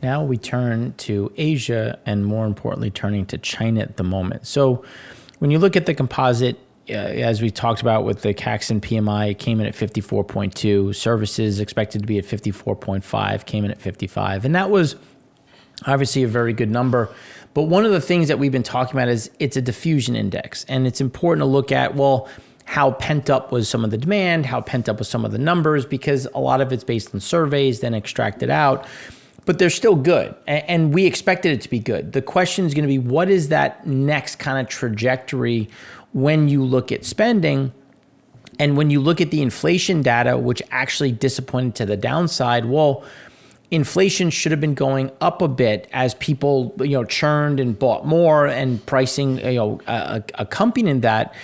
Now we turn to Asia, and more importantly, turning to China at the moment. So when you look at the composite, as we talked about with the Caxton PMI, it came in at 54.2. Services expected to be at 54.5, came in at 55. And that was obviously a very good number. But one of the things that we've been talking about is it's a diffusion index. And it's important to look at, well, how pent up was some of the demand, how pent up was some of the numbers, because a lot of it's based on surveys, then extracted out. But they're still good, and we expected it to be good. The question is going to be, what is that next kind of trajectory when you look at spending? And when you look at the inflation data, which actually disappointed to the downside, well, inflation should have been going up a bit as people, churned and bought more, and pricing, accompanied that.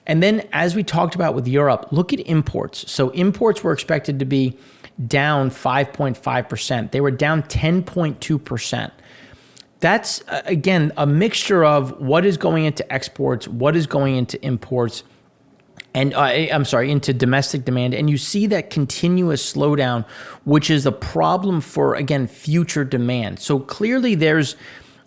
And then, as we talked about with Europe, look at imports. So imports were expected to be down 5.5%. They were down 10.2%. That's, again, a mixture of what is going into exports, what is going into imports, and into domestic demand. And you see that continuous slowdown, which is a problem for, again, future demand. So clearly there's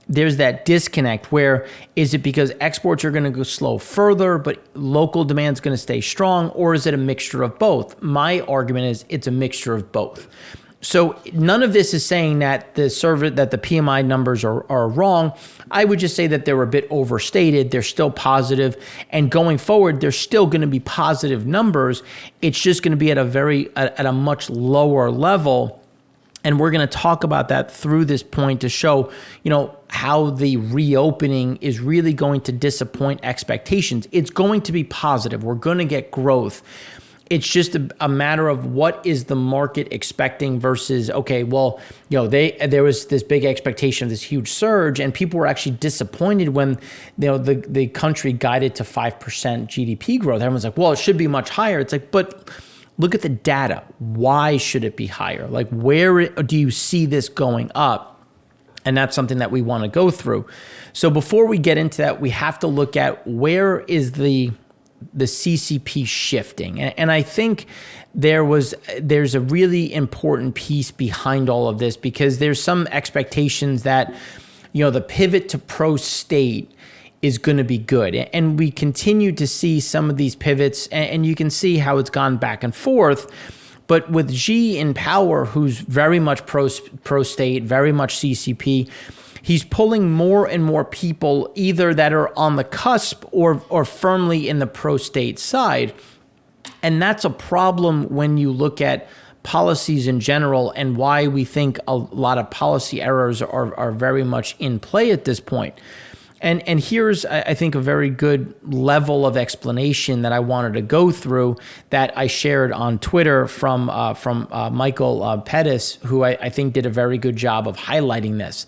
that disconnect where, is it because exports are going to go slow further, but local demand is going to stay strong, or is it a mixture of both? My argument is it's a mixture of both. So none of this is saying that the PMI numbers are wrong. I would just say that they're a bit overstated. They're still positive, and going forward, they're still going to be positive numbers. It's just going to be at a much lower level. And we're going to talk about that through this point to show, how the reopening is really going to disappoint expectations. It's going to be positive. We're going to get growth. It's just a matter of what is the market expecting versus, okay, well, there was this big expectation of this huge surge, and people were actually disappointed when the country guided to 5% GDP growth. Everyone's like, well, it should be much higher. It's like, but look at the data. Why should it be higher? Like, where do you see this going up? And that's something that we want to go through. So before we get into that, we have to look at where is the CCP shifting. And I think there's a really important piece behind all of this, because there's some expectations that, the pivot to pro-state is going to be good. And we continue to see some of these pivots, and you can see how it's gone back and forth. But with Xi in power, who's very much pro-state, very much CCP, he's pulling more and more people either that are on the cusp or firmly in the pro-state side. And that's a problem when you look at policies in general, and why we think a lot of policy errors are very much in play at this point. And here's, I think, a very good level of explanation that I wanted to go through that I shared on Twitter from Michael Pettis, who I think did a very good job of highlighting this.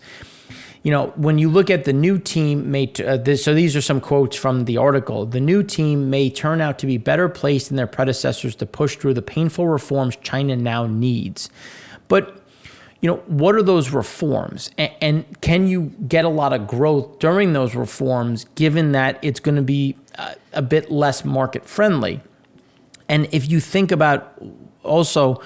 When you look at the new team, so these are some quotes from the article. The new team may turn out to be better placed than their predecessors to push through the painful reforms China now needs. But what are those reforms? And can you get a lot of growth during those reforms, given that it's going to be a bit less market friendly? And if you think about also,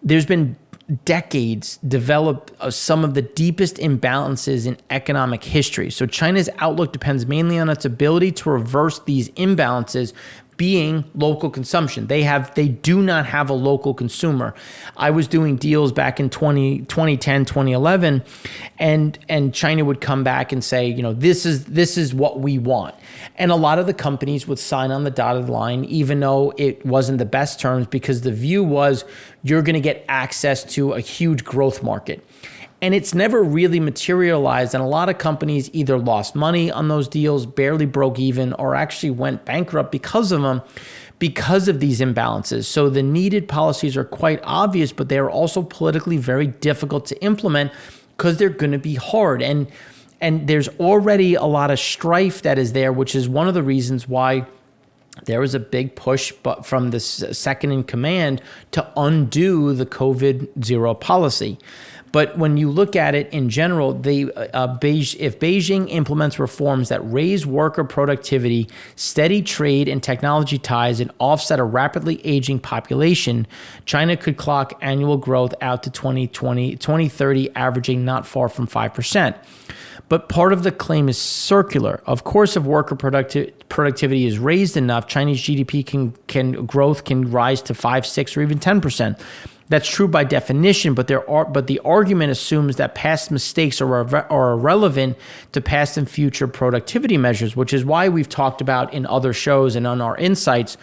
there's been decades developed some of the deepest imbalances in economic history. So China's outlook depends mainly on its ability to reverse these imbalances, being local consumption. They do not have a local consumer. I was doing deals back in 2010, 2011, and China would come back and say, this is what we want. And a lot of the companies would sign on the dotted line, even though it wasn't the best terms, because the view was you're going to get access to a huge growth market. And it's never really materialized. And a lot of companies either lost money on those deals, barely broke even, or actually went bankrupt because of them, because of these imbalances. So the needed policies are quite obvious, but they're also politically very difficult to implement because they're going to be hard. And there's already a lot of strife that is there, which is one of the reasons why there was a big push from the second in command to undo the COVID zero policy. But when you look at it in general, if Beijing implements reforms that raise worker productivity, steady trade and technology ties, and offset a rapidly aging population, China could clock annual growth out to 2030, averaging not far from 5%. But part of the claim is circular. Of course, if worker productivity is raised enough, Chinese GDP growth can rise to 5, 6, or even 10%. That's true by definition, but the argument assumes that past mistakes are irrelevant to past and future productivity measures, which is why we've talked about in other shows and on our insights.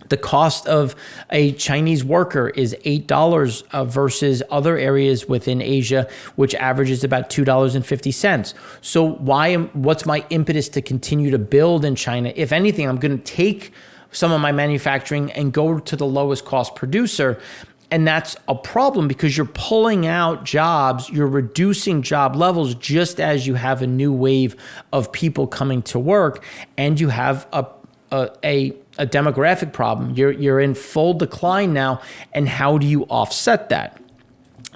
The cost of a Chinese worker is $8 versus other areas within Asia, which averages about $2.50. So what's my impetus to continue to build in China? If anything, I'm going to take some of my manufacturing and go to the lowest cost producer. And that's a problem because you're pulling out jobs, you're reducing job levels just as you have a new wave of people coming to work, and you have a demographic problem. You're in full decline now, and how do you offset that?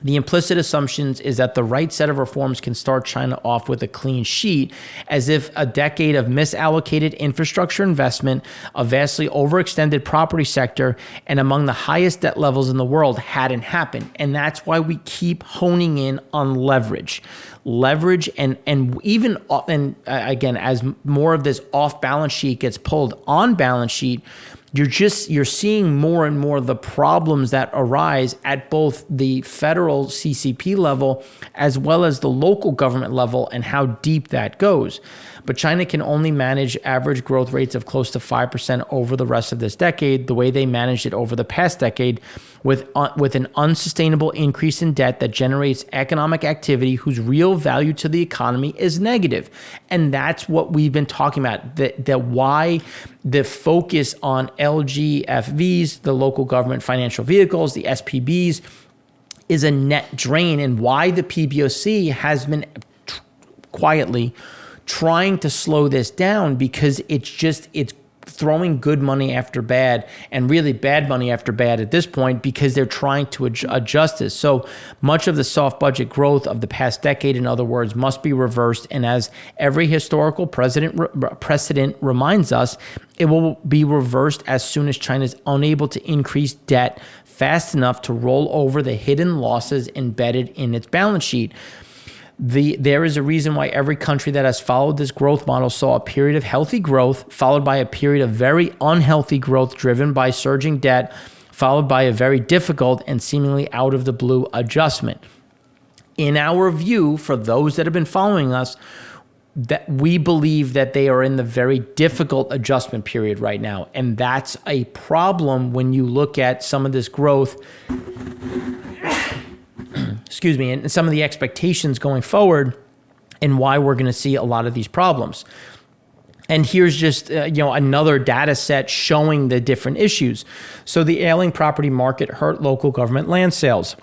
The implicit assumptions is that the right set of reforms can start China off with a clean sheet, as if a decade of misallocated infrastructure investment, a vastly overextended property sector, and among the highest debt levels in the world hadn't happened. And that's why we keep honing in on leverage. Leverage and again, as more of this off balance sheet gets pulled on balance sheet, you're seeing more and more the problems that arise at both the federal CCP level as well as the local government level and how deep that goes. But China can only manage average growth rates of close to 5% over the rest of this decade, the way they managed it over the past decade, with an unsustainable increase in debt that generates economic activity whose real value to the economy is negative. And that's what we've been talking about, that why the focus on LGFVs, the local government financial vehicles, the SPBs, is a net drain, and why the PBOC has been quietly trying to slow this down, because it's throwing good money after bad, and really bad money after bad at this point, because they're trying to adjust this. So much of the soft budget growth of the past decade, in other words, must be reversed. And as every historical precedent reminds us, it will be reversed as soon as China is unable to increase debt fast enough to roll over the hidden losses embedded in its balance sheet. There is a reason why every country that has followed this growth model saw a period of healthy growth, followed by a period of very unhealthy growth driven by surging debt, followed by a very difficult and seemingly out of the blue adjustment. In our view, for those that have been following us, that we believe that they are in the very difficult adjustment period right now. And that's a problem when you look at some of this growth, and some of the expectations going forward, and why we're going to see a lot of these problems. And here's just another data set showing the different issues. So the ailing property market hurt local government land sales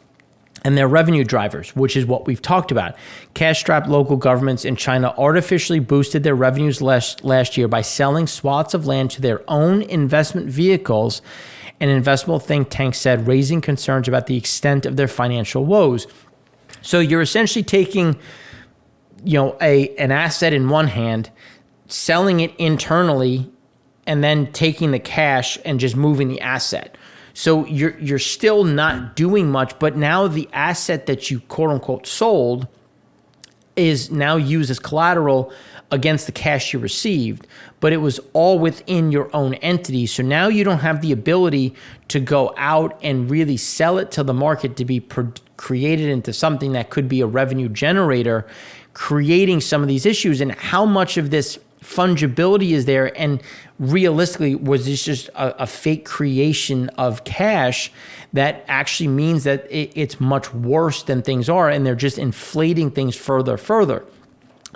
and their revenue drivers, which is what we've talked about. Cash-strapped local governments in China artificially boosted their revenues last year by selling swaths of land to their own investment vehicles. An investment think tank said, raising concerns about the extent of their financial woes. So you're essentially taking, an asset in one hand, selling it internally, and then taking the cash and just moving the asset. So you're still not doing much, but now the asset that you quote unquote sold is now used as collateral against the cash you received, but it was all within your own entity. So now you don't have the ability to go out and really sell it to the market to be created into something that could be a revenue generator, creating some of these issues. And how much of this fungibility is there? And realistically, was this just a fake creation of cash that actually means that it's much worse than things are, and they're just inflating things further?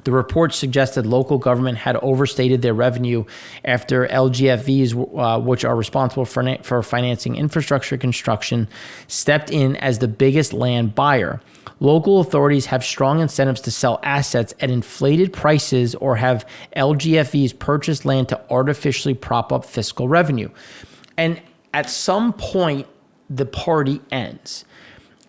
The report suggested local government had overstated their revenue after LGFVs, which are responsible for financing infrastructure construction, stepped in as the biggest land buyer. Local authorities have strong incentives to sell assets at inflated prices or have LGFVs purchase land to artificially prop up fiscal revenue. And at some point, the party ends.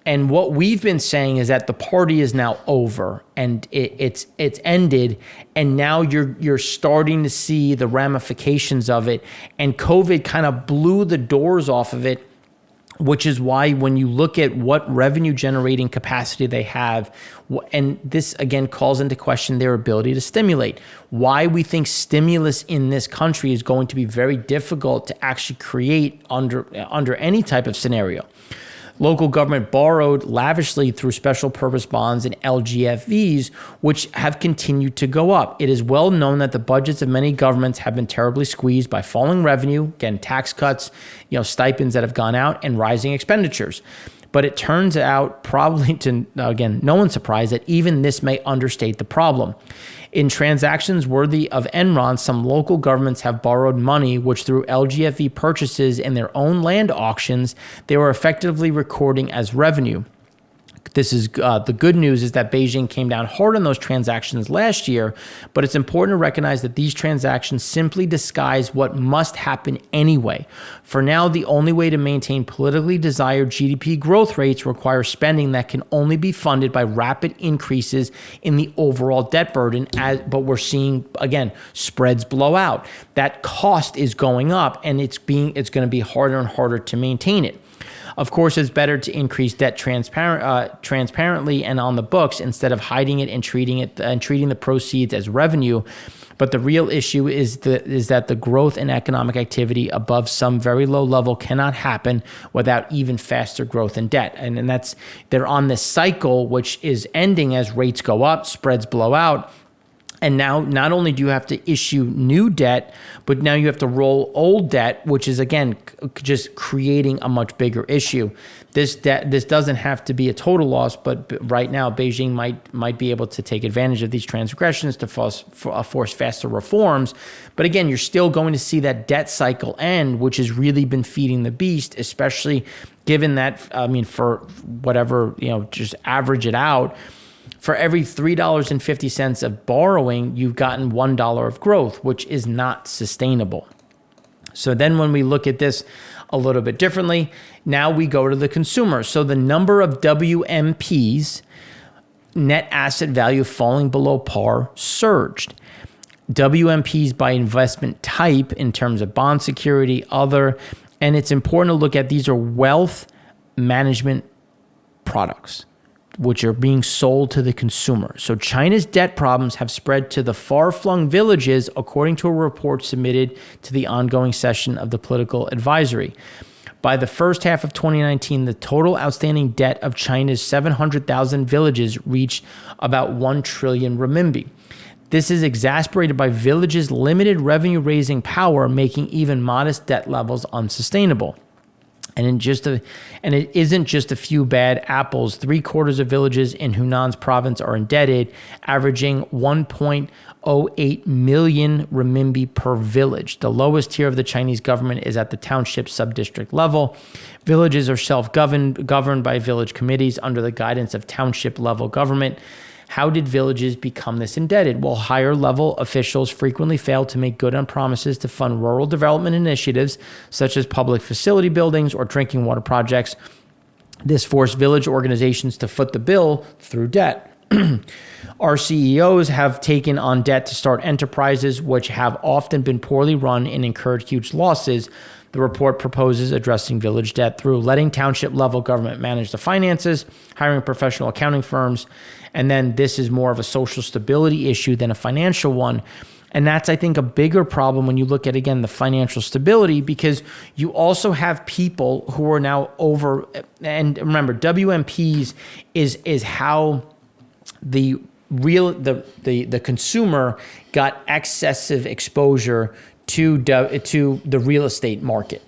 And what we've been saying is that the party is now over and it's ended, and now you're starting to see the ramifications of it. And COVID kind of blew the doors off of it, which is why when you look at what revenue generating capacity they have, and this again calls into question their ability to stimulate. Why we think stimulus in this country is going to be very difficult to actually create under any type of scenario. Local government borrowed lavishly through special purpose bonds and LGFVs, which have continued to go up. It is well known that the budgets of many governments have been terribly squeezed by falling revenue, again, tax cuts, stipends that have gone out, and rising expenditures. But it turns out, probably to, again, no one's surprised that even this may understate the problem. In transactions worthy of Enron, some local governments have borrowed money, which through LGFV purchases in their own land auctions, they were effectively recording as revenue. This is the good news is that Beijing came down hard on those transactions last year, but it's important to recognize that these transactions simply disguise what must happen anyway. For now, the only way to maintain politically desired GDP growth rates requires spending that can only be funded by rapid increases in the overall debt burden. But we're seeing, again, spreads blow out. That cost is going up, and it's going to be harder and harder to maintain it. Of course, it's better to increase debt transparently and on the books instead of hiding it and treating the proceeds as revenue. But the real issue is that the growth in economic activity above some very low level cannot happen without even faster growth in debt. And they're on this cycle, which is ending as rates go up, spreads blow out. And now not only do you have to issue new debt, but now you have to roll old debt, which is, again, just creating a much bigger issue. This doesn't have to be a total loss, but right now Beijing might be able to take advantage of these transgressions to force faster reforms. But again, you're still going to see that debt cycle end, which has really been feeding the beast, especially given that, for whatever, just average it out. For every $3.50 of borrowing, you've gotten $1 of growth, which is not sustainable. So then when we look at this a little bit differently, now we go to the consumer. So the number of WMPs, net asset value falling below par, surged. WMPs by investment type in terms of bond security, other, and it's important to look at these are wealth management products, which are being sold to the consumer. So China's debt problems have spread to the far-flung villages, according to a report submitted to the ongoing session of the Political Advisory. By the first half of 2019, the total outstanding debt of China's 700,000 villages reached about 1 trillion renminbi. This is exacerbated by villages' limited revenue-raising power, making even modest debt levels unsustainable. And it isn't just a few bad apples. 3/4 of villages in Hunan's province are indebted, averaging 1.08 million renminbi per village. The lowest tier of the Chinese government is at the township sub-district level. Villages are self-governed by village committees under the guidance of township-level government. How did villages become this indebted? Well, higher-level officials frequently failed to make good on promises to fund rural development initiatives, such as public facility buildings or drinking water projects. This forced village organizations to foot the bill through debt. Our CEOs have taken on debt to start enterprises, which have often been poorly run and incurred huge losses. The report proposes addressing village debt through letting township-level government manage the finances, hiring professional accounting firms, and then this is more of a social stability issue than a financial one. And that's, I think, a bigger problem when you look at, again, the financial stability, because you also have people who are now over, and remember, WMPs is how the consumer got excessive exposure to the real estate market.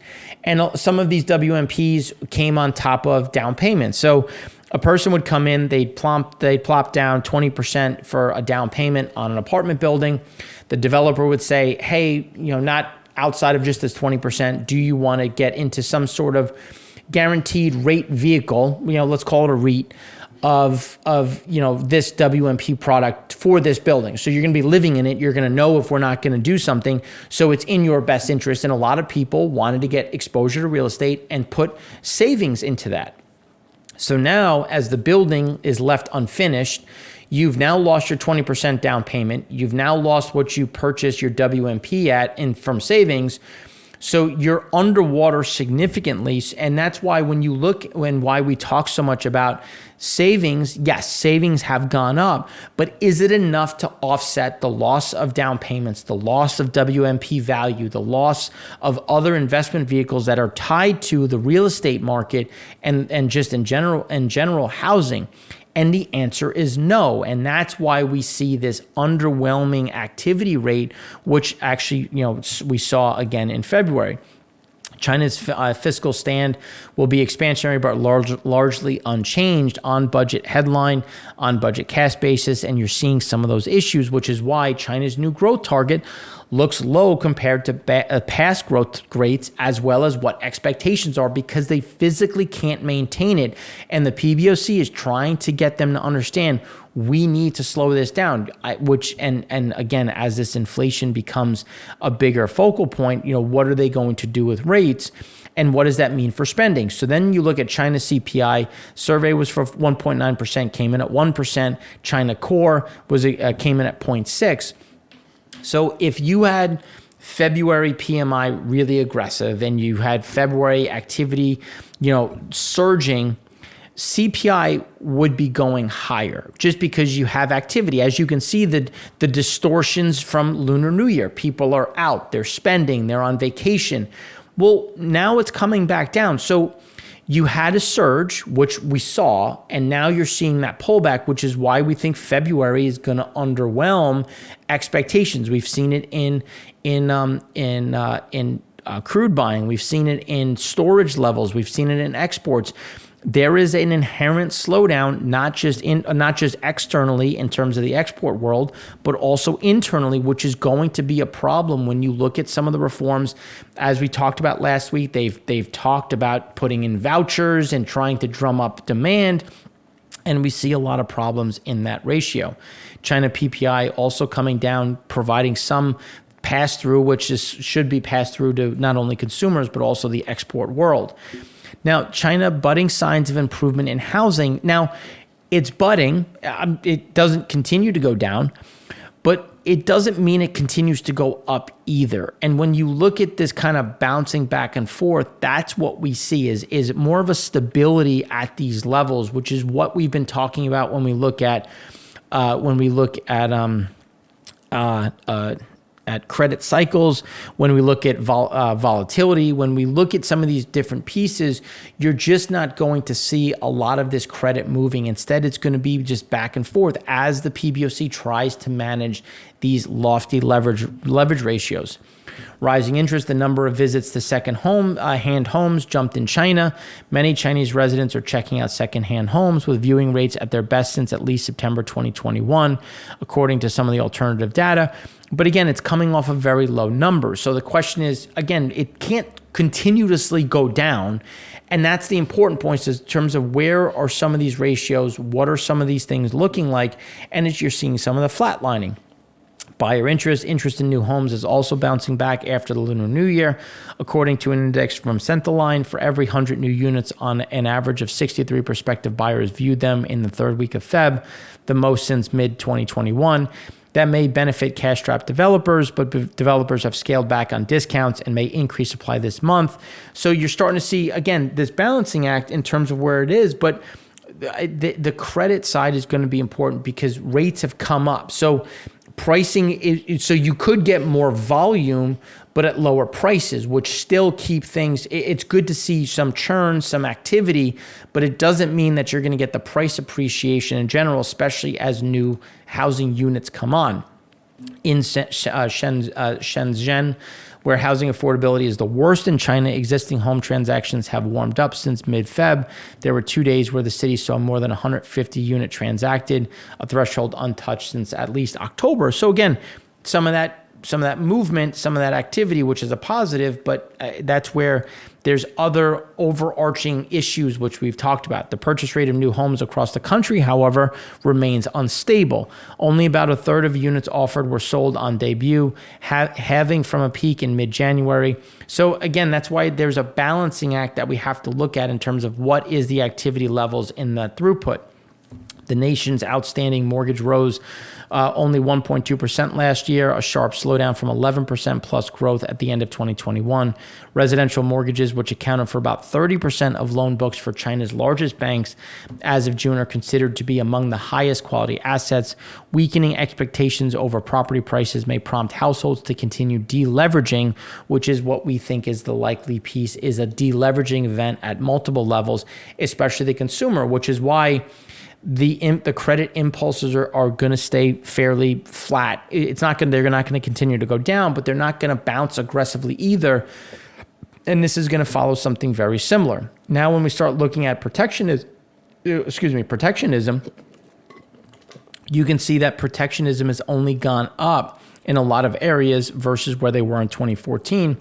And some of these WMPs came on top of down payments. So A person would come in, they'd plop down 20% for a down payment on an apartment building. The developer would say, hey, not outside of just this 20%, do you want to get into some sort of guaranteed rate vehicle, let's call it a REIT, of this WMP product for this building. So you're going to be living in it. You're going to know if we're not going to do something. So it's in your best interest. And a lot of people wanted to get exposure to real estate and put savings into that. So now, as the building is left unfinished, you've now lost your 20% down payment. You've now lost what you purchased your WMP at from savings. So you're underwater significantly. And that's why when you look and why we talk so much about savings, yes, savings have gone up, but is it enough to offset the loss of down payments, the loss of WMP value, the loss of other investment vehicles that are tied to the real estate market and just in general housing? And the answer is no. And that's why we see this underwhelming activity rate, which actually, we saw again in February. China's fiscal stand will be expansionary, but largely unchanged on budget headline, on budget cash basis. And you're seeing some of those issues, which is why China's new growth target looks low compared to past growth rates, as well as what expectations are, because they physically can't maintain it. And the PBOC is trying to get them to understand we need to slow this down, and again, as this inflation becomes a bigger focal point, what are they going to do with rates? And what does that mean for spending? So then you look at China CPI, survey was for 1.9%, came in at 1%. China core came in at 0.6%. So if you had February PMI really aggressive and you had February activity, surging, CPI would be going higher just because you have activity. As you can see, the distortions from Lunar New Year. People are out, they're spending, they're on vacation. Well, now it's coming back down. So you had a surge, which we saw, and now you're seeing that pullback, which is why we think February is going to underwhelm expectations. We've seen it in crude buying. We've seen it in storage levels. We've seen it in exports. There is an inherent slowdown, not just externally in terms of the export world, but also internally, which is going to be a problem when you look at some of the reforms. As we talked about last week, they've talked about putting in vouchers and trying to drum up demand, and we see a lot of problems in that ratio. China PPI also coming down, providing some pass-through, which should be passed through to not only consumers, but also the export world. Now, China budding signs of improvement in housing. Now, it's budding. It doesn't continue to go down, but it doesn't mean it continues to go up either. And when you look at this kind of bouncing back and forth, that's what we see is more of a stability at these levels, which is what we've been talking about when we look at at credit cycles, when we look at volatility, when we look at some of these different pieces, you're just not going to see a lot of this credit moving. Instead, it's going to be just back and forth as the PBOC tries to manage these lofty leverage ratios. Rising interest, the number of visits to second-hand homes jumped in China. Many Chinese residents are checking out second-hand homes with viewing rates at their best since at least September 2021, according to some of the alternative data. But again, it's coming off of very low numbers. So the question is, again, it can't continuously go down. And that's the important points in terms of where are some of these ratios, what are some of these things looking like, and as you're seeing some of the flatlining. Buyer interest in new homes is also bouncing back after the Lunar New Year. According to an index from Centerline, for every 100 new units, on an average of 63 prospective buyers viewed them in the third week of Feb, the most since mid-2021. That may benefit cash-strapped developers, but developers have scaled back on discounts and may increase supply this month. So you're starting to see, again, this balancing act in terms of where it is, but the credit side is going to be important because rates have come up. So pricing, so you could get more volume, but at lower prices, which still keep things. It's good to see some churn, some activity, but it doesn't mean that you're going to get the price appreciation in general, especially as new housing units come on. In Shenzhen, where housing affordability is the worst in China. Existing home transactions have warmed up since mid-Feb. There were 2 days where the city saw more than 150 units transacted, a threshold untouched since at least October. So again, some of that movement, some of that activity, which is a positive, but that's where there's other overarching issues which we've talked about. The purchase rate of new homes across the country, however, remains unstable. Only about a third of units offered were sold on debut, halving from a peak in mid-January. So again, that's why there's a balancing act that we have to look at in terms of what is the activity levels in the throughput. The nation's outstanding mortgage rose only 1.2% last year, a sharp slowdown from 11% plus growth at the end of 2021. Residential mortgages, which accounted for about 30% of loan books for China's largest banks as of June, are considered to be among the highest quality assets. Weakening expectations over property prices may prompt households to continue deleveraging, which is what we think is the likely piece, is a deleveraging event at multiple levels, especially the consumer, which is why the credit impulses are going to stay fairly flat. They're not going to continue to go down, but they're not going to bounce aggressively either. And this is going to follow something very similar. Now, when we start looking at protectionism, you can see that protectionism has only gone up in a lot of areas versus where they were in 2014.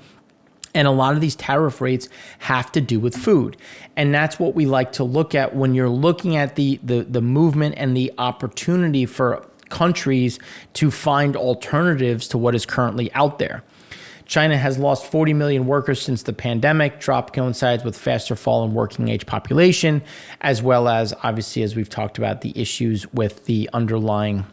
And a lot of these tariff rates have to do with food. And that's what we like to look at when you're looking at the movement and the opportunity for countries to find alternatives to what is currently out there. China has lost 40 million workers since the pandemic. Drop coincides with faster fall in working age population, as well as, obviously, as we've talked about, the issues with the underlying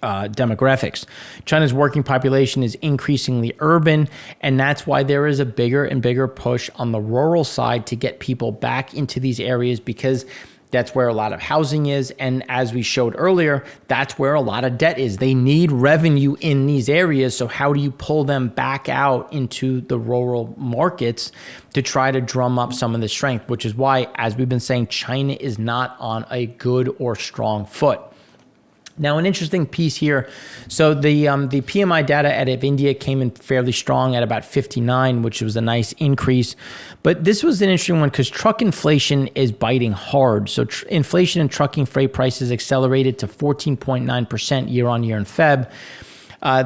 demographics. China's working population is increasingly urban, and that's why there is a bigger and bigger push on the rural side to get people back into these areas, because that's where a lot of housing is. And as we showed earlier, that's where a lot of debt is. They need revenue in these areas. So how do you pull them back out into the rural markets to try to drum up some of the strength, which is why, as we've been saying, China is not on a good or strong foot. Now, an interesting piece here. So the PMI data out of India came in fairly strong at about 59, which was a nice increase. But this was an interesting one because truck inflation is biting hard. So inflation in trucking freight prices accelerated to 14.9% year on year in Feb.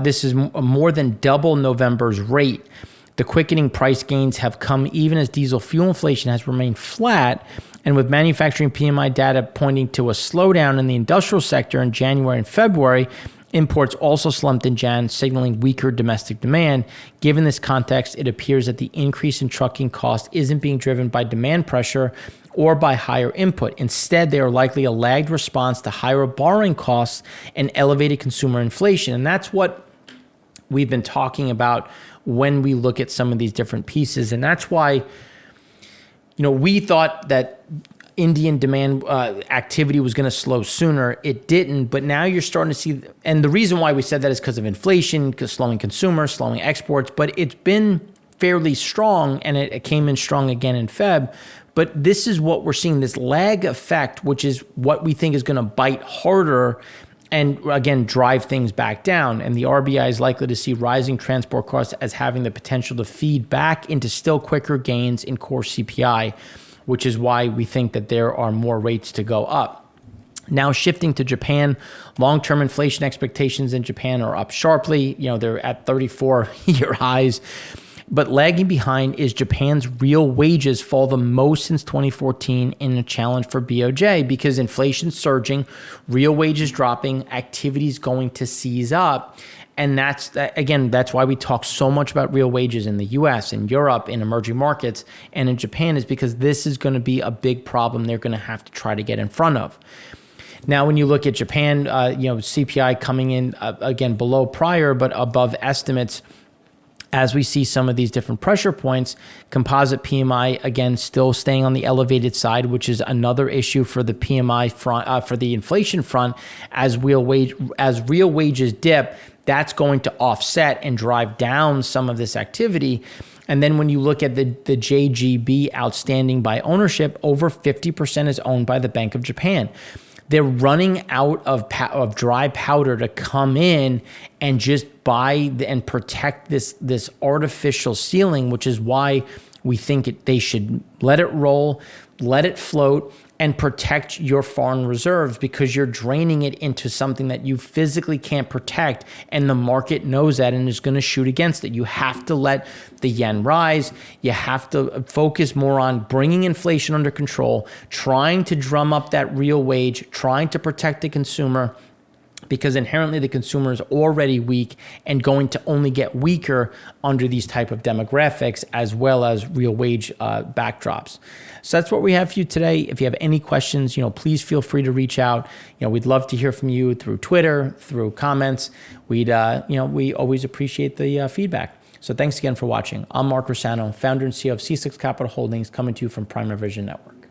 This is more than double November's rate. The quickening price gains have come even as diesel fuel inflation has remained flat, and with manufacturing PMI data pointing to a slowdown in the industrial sector in January and February, imports also slumped in Jan, signaling weaker domestic demand. Given this context, it appears that the increase in trucking cost isn't being driven by demand pressure or by higher input. Instead, they are likely a lagged response to higher borrowing costs and elevated consumer inflation. And that's what we've been talking about when we look at some of these different pieces. And that's why, we thought that Indian demand activity was going to slow sooner. It didn't, but now you're starting to see, and the reason why we said that is because of inflation, because slowing consumers, slowing exports, but it's been fairly strong, and it came in strong again in Feb. But this is what we're seeing, this lag effect, which is what we think is going to bite harder and, again, drive things back down. And the RBI is likely to see rising transport costs as having the potential to feed back into still quicker gains in core CPI, which is why we think that there are more rates to go up. Now, shifting to Japan, long-term inflation expectations in Japan are up sharply. They're at 34-year highs. But lagging behind is Japan's real wages fall the most since 2014 in a challenge for BOJ, because inflation's surging, real wages dropping, activity's going to seize up. And that's why we talk so much about real wages in the US, in Europe, in emerging markets, and in Japan, is because this is going to be a big problem they're going to have to try to get in front of. Now, when you look at Japan, CPI coming in, again, below prior, but above estimates. As we see some of these different pressure points, composite PMI, again, still staying on the elevated side, which is another issue for the PMI front, for the inflation front. As real wages dip, that's going to offset and drive down some of this activity. And then when you look at the JGB outstanding by ownership, over 50% is owned by the Bank of Japan. they're running out of dry powder to come in and just buy and protect this artificial ceiling, which is why we think they should let it roll, let it float, and protect your foreign reserves, because you're draining it into something that you physically can't protect, and the market knows that and is going to shoot against it. You have to let the yen rise. You have to focus more on bringing inflation under control, trying to drum up that real wage, trying to protect the consumer, because inherently the consumer is already weak and going to only get weaker under these type of demographics, as well as real wage backdrops. So that's what we have for you today. If you have any questions, please feel free to reach out. We'd love to hear from you through Twitter, through comments. We always appreciate the feedback. So thanks again for watching. I'm Mark Rossano, founder and CEO of C6 Capital Holdings, coming to you from Prime Vision Network.